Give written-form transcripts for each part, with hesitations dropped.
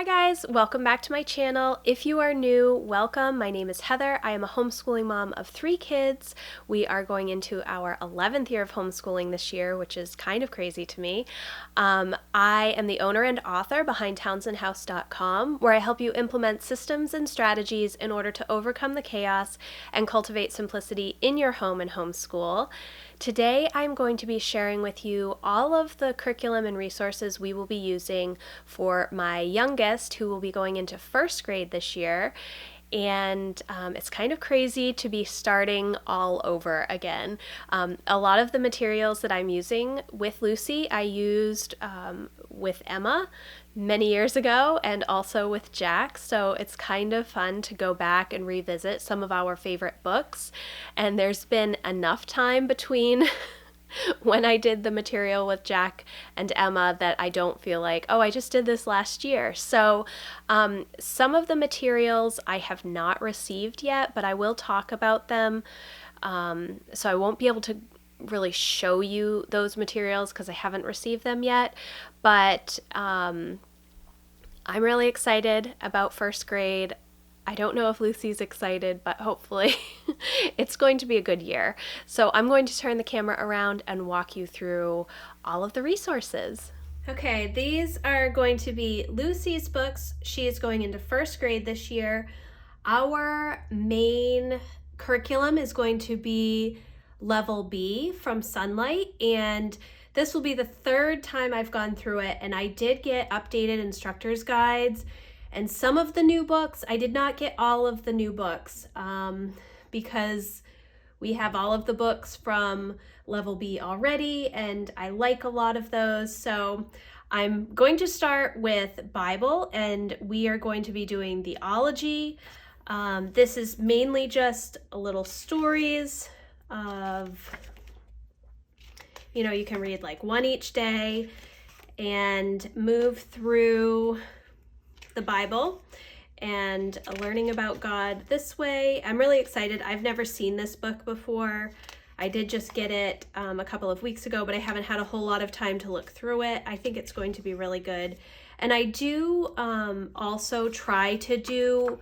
Hi guys, welcome back to my channel. If you are new, welcome. My name is Heather. I am a homeschooling mom of 3 kids. We are going into our 11th year of homeschooling this year, which is kind of crazy to me. I am the owner and author behind townsendhouse.com, where I help you implement systems and strategies in order to overcome the chaos and cultivate simplicity in your home and homeschool. Today, I'm going to be sharing with you all of the curriculum and resources we will be using for my youngest, who will be going into 1st grade this year. And it's kind of crazy to be starting all over again. A lot of the materials that I'm using with Lucy, I used with Emma many years ago and also with Jack, so it's kind of fun to go back and revisit some of our favorite books. And there's been enough time between when I did the material with Jack and Emma that I don't feel like, oh, I just did this last year. So some of the materials I have not received yet, but I will talk about them. So I won't be able to really show you those materials because I haven't received them yet. But I'm really excited about 1st grade. I don't know if Lucy's excited, but hopefully it's going to be a good year. So I'm going to turn the camera around and walk you through all of the resources. Okay, these are going to be Lucy's books. She is going into 1st grade this year. Our main curriculum is going to be Level B from Sunlight, and this will be the 3rd time I've gone through it, and I did get updated instructor's guides and some of the new books. I did not get all of the new books because we have all of the books from Level B already, and I like a lot of those. So I'm going to start with Bible, and we are going to be doing the Ology. This is mainly just little stories of, you can read like one each day and move through the Bible and learning about God this way. I'm really excited. I've never seen this book before. I did just get it a couple of weeks ago, but I haven't had a whole lot of time to look through it. I think it's going to be really good. And I do also try to do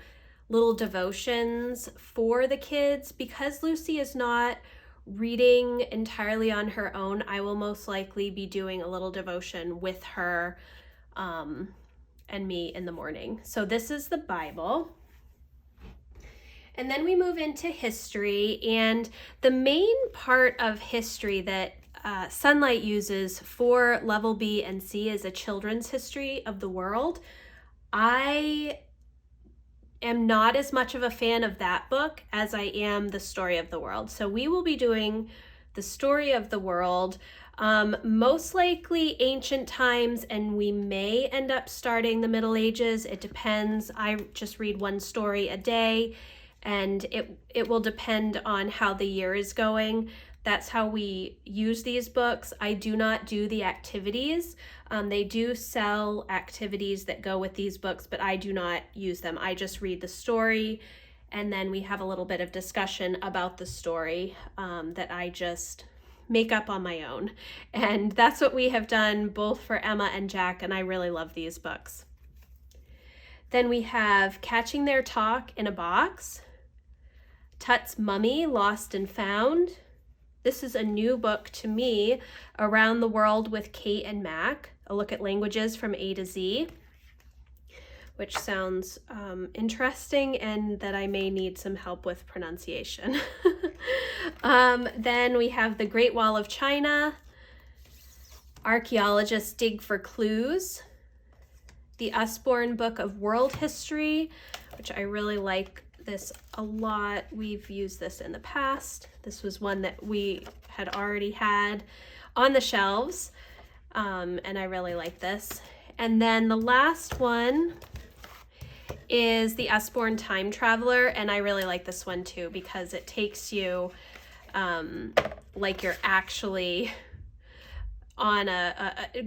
little devotions for the kids. Because Lucy is not reading entirely on her own, I will most likely be doing a little devotion with her and me in the morning. So this is the Bible. And then we move into history, and the main part of history that Sunlight uses for Level B and C is a children's history of the world. I am not as much of a fan of that book as I am the story of the world. So we will be doing the story of the world, most likely ancient times, and we may end up starting the Middle Ages. It depends. I just read one story a day, and it will depend on how the year is going. That's how we use these books. I do not do the activities. They do sell activities that go with these books, but I do not use them. I just read the story, and then we have a little bit of discussion about the story that I just make up on my own. And that's what we have done both for Emma and Jack, and I really love these books. Then we have Catching Their Talk in a Box, Tut's Mummy, Lost and Found. This is a new book to me, Around the World with Kate and Mac, a look at languages from A to Z, which sounds interesting and that I may need some help with pronunciation. Then we have The Great Wall of China, Archaeologists Dig for Clues, The Usborne Book of World History, which I really like this a lot. We've used this in the past. This was one that we had already had on the shelves, and I really like this. And then the last one is The Usborne Time Traveler, and I really like this one too because it takes you like you're actually on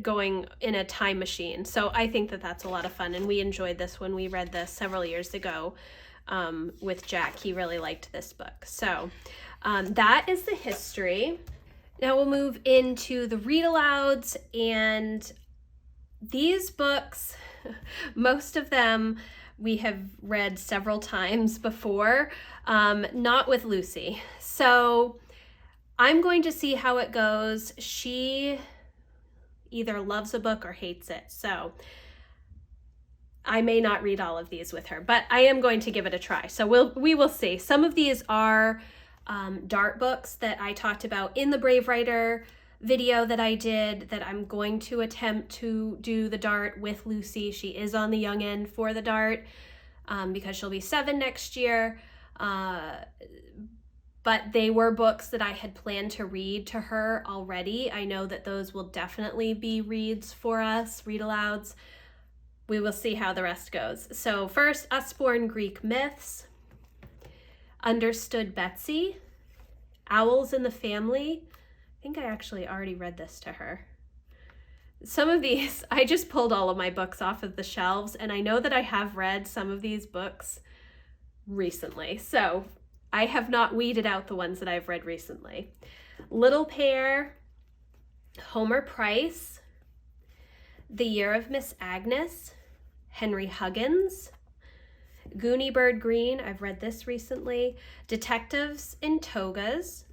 going in a time machine. So I think that that's a lot of fun, and we enjoyed this when we read this several years ago with Jack. He really liked this book. So that is the history. Now we'll move into the read alouds, and these books Most of them we have read several times before, not with Lucy. So I'm going to see how it goes. She either loves a book or hates it. So I may not read all of these with her, but I am going to give it a try. So we will see. Some of these are Dart books that I talked about in the Brave Writer video that I did, that I'm going to attempt to do the Dart with Lucy. She is on the young end for the Dart because she'll be 7 next year. But they were books that I had planned to read to her already. I know that those will definitely be reads for us, read alouds. We will see how the rest goes. So first, Usborne Greek Myths, Understood Betsy, Owls in the Family. I think I actually already read this to her. Some of these, I just pulled all of my books off of the shelves, and I know that I have read some of these books recently. So I have not weeded out the ones that I've read recently. Little Pear, Homer Price, The Year of Miss Agnes, Henry Huggins, Goonie Bird Green, I've read this recently, Detectives in Togas,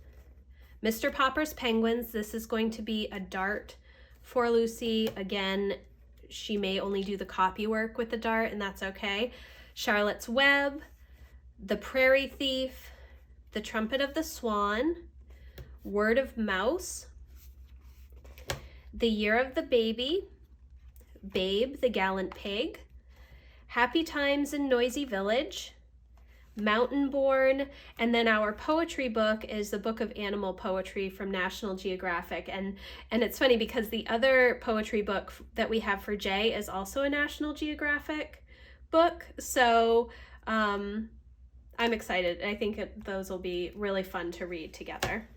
Mr. Popper's Penguins, this is going to be a Dart for Lucy. Again, she may only do the copy work with the Dart, and that's okay. Charlotte's Web, The Prairie Thief, The Trumpet of the Swan, Word of Mouse, The Year of the Baby, Babe, the Gallant Pig, Happy Times in Noisy Village, Mountain Born, and then our poetry book is the Book of Animal Poetry from National Geographic. And it's funny because the other poetry book that we have for Jay is also a National Geographic book. So I'm excited. I think those will be really fun to read together.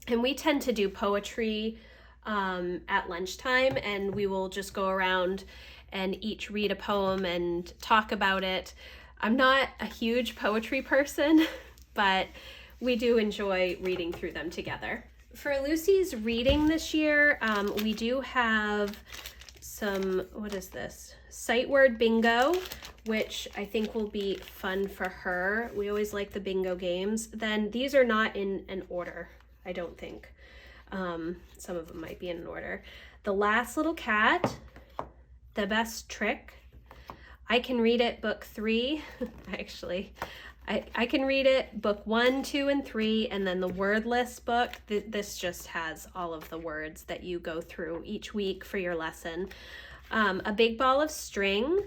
And we tend to do poetry at lunchtime, and we will just go around and each read a poem and talk about it. I'm not a huge poetry person, but we do enjoy reading through them together. For Lucy's reading this year, we do have some, what is this? Sight word bingo, which I think will be fun for her. We always like the bingo games. Then these are not in an order, I don't think. Some of them might be in an order. The Last Little Cat, The Best Trick. I can read it, book 3. Actually, I can read it, book 1, 2, and 3, and then the word list book. This just has all of the words that you go through each week for your lesson. A Big Ball of String,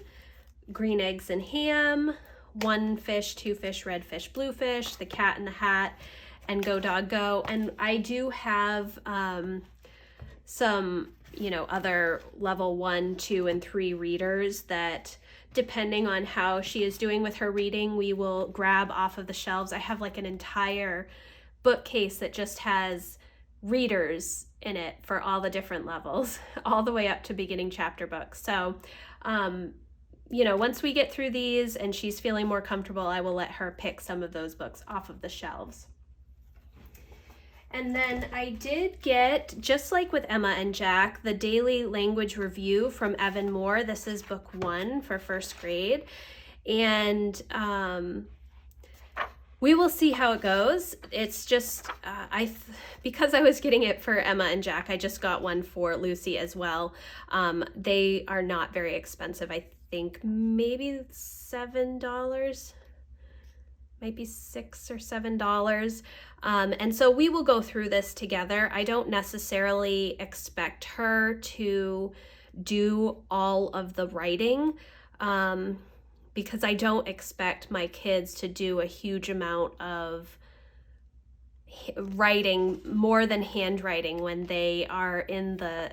Green Eggs and Ham, One Fish, Two Fish, Red Fish, Blue Fish, The Cat in the Hat, and Go Dog Go. And I do have some, other level 1, 2, and 3 readers that, depending on how she is doing with her reading, we will grab off of the shelves. I have like an entire bookcase that just has readers in it for all the different levels, all the way up to beginning chapter books. So, once we get through these and she's feeling more comfortable, I will let her pick some of those books off of the shelves. And then I did get, just like with Emma and Jack, the daily language review from Evan Moore. This is book 1 for first grade. And we will see how it goes. It's just, because I was getting it for Emma and Jack, I just got one for Lucy as well. They are not very expensive. I think maybe $7. Might be $6 or $7. And so we will go through this together. I don't necessarily expect her to do all of the writing because I don't expect my kids to do a huge amount of writing, more than handwriting, when they are in the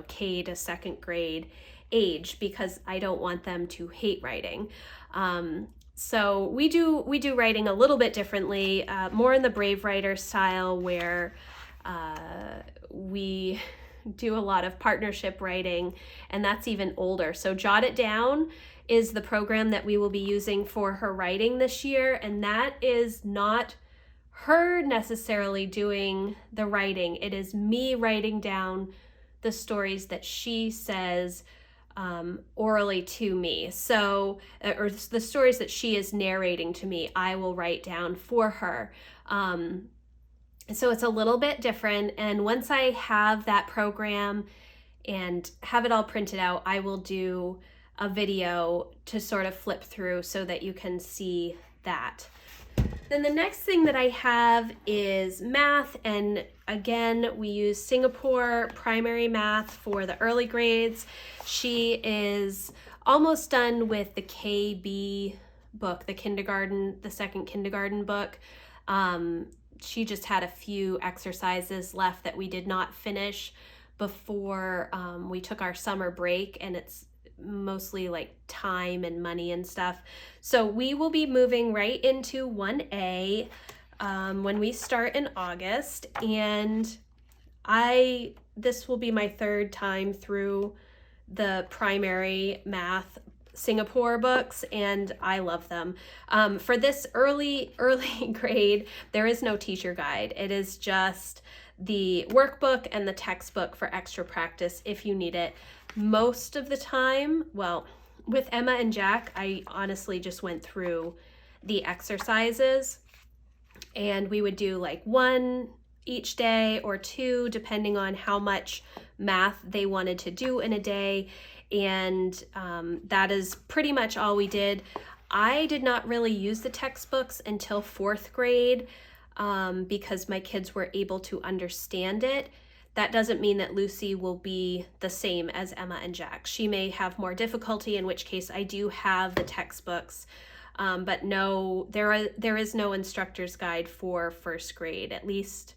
K to 2nd grade age, because I don't want them to hate writing. So we do writing a little bit differently, more in the Brave Writer style, where we do a lot of partnership writing, and that's even older. So Jot It Down is the program that we will be using for her writing this year, and that is not her necessarily doing the writing. It is me writing down the stories that she says orally to me. So, or the stories that she is narrating to me, I will write down for her. So it's a little bit different. And once I have that program and have it all printed out, I will do a video to sort of flip through so that you can see that. Then the next thing that I have is math, and again, we use Singapore primary math for the early grades. She is almost done with the KB book, the second kindergarten book. She just had a few exercises left that we did not finish before we took our summer break, and it's mostly like time and money and stuff. So we will be moving right into 1A when we start in August, and this will be my third time through the primary math Singapore books, and I love them. For this early grade, there is no teacher guide. It is just the workbook and the textbook for extra practice if you need it. Most of the time, well, with Emma and Jack, I honestly just went through the exercises, and we would do like one each day or two, depending on how much math they wanted to do in a day. And that is pretty much all we did. I did not really use the textbooks until 4th grade because my kids were able to understand it. That doesn't mean that Lucy will be the same as Emma and Jack. She may have more difficulty, in which case I do have the textbooks, but no, there is no instructor's guide for 1st grade. At least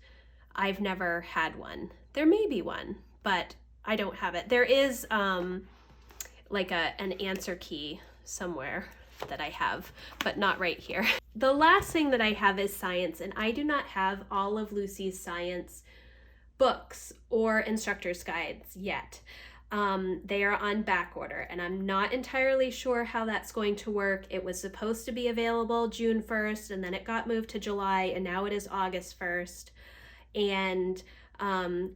I've never had one. There may be one, but I don't have it. There is like an answer key somewhere that I have, but not right here. The last thing that I have is science, and I do not have all of Lucy's science books or instructor's guides yet. They are on back order, and I'm not entirely sure how that's going to work. It was supposed to be available June 1st, and then it got moved to July, and now it is August 1st. And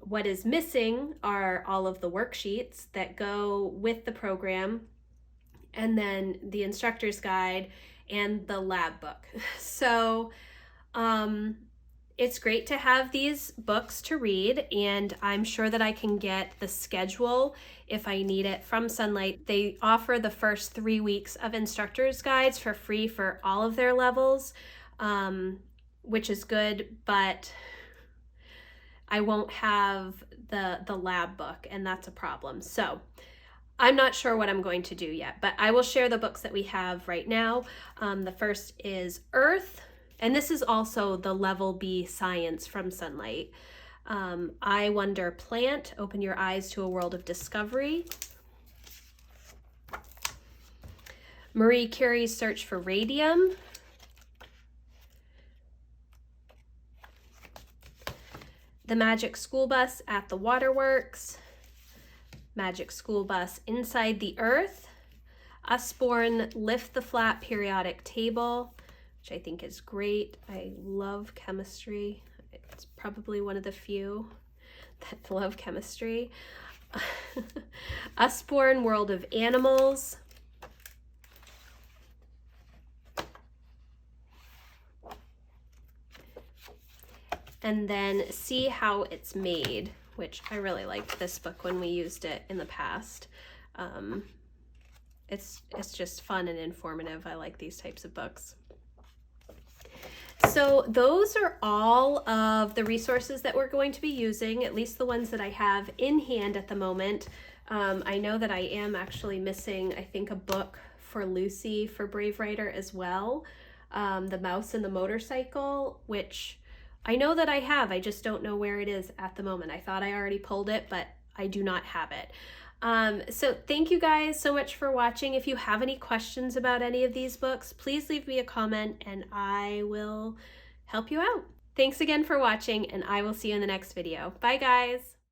what is missing are all of the worksheets that go with the program, and then the instructor's guide and the lab book. So it's great to have these books to read, and I'm sure that I can get the schedule if I need it from Sunlight. They offer the first 3 weeks of instructor's guides for free for all of their levels, which is good, but I won't have the lab book, and that's a problem. So I'm not sure what I'm going to do yet, but I will share the books that we have right now. The first is Earth, and this is also the level B science from Sunlight. I Wonder Plant, Open Your Eyes to a World of Discovery. Marie Curie's Search for Radium. The Magic School Bus at the Waterworks. Magic School Bus Inside the Earth. Usborne Lift the Flat Periodic Table, which I think is great. I love chemistry. It's probably one of the few that love chemistry. Usborne World of Animals. And then See How It's Made, which I really liked this book when we used it in the past. It's just fun and informative. I like these types of books. So those are all of the resources that we're going to be using, at least the ones that I have in hand at the moment. I know that I am actually missing, I think, a book for Lucy for Brave Writer as well. The Mouse and the Motorcycle, which I know that I have, I just don't know where it is at the moment. I thought I already pulled it, but I do not have it. So thank you guys so much for watching. If you have any questions about any of these books, please leave me a comment and I will help you out. Thanks again for watching, and I will see you in the next video. Bye guys!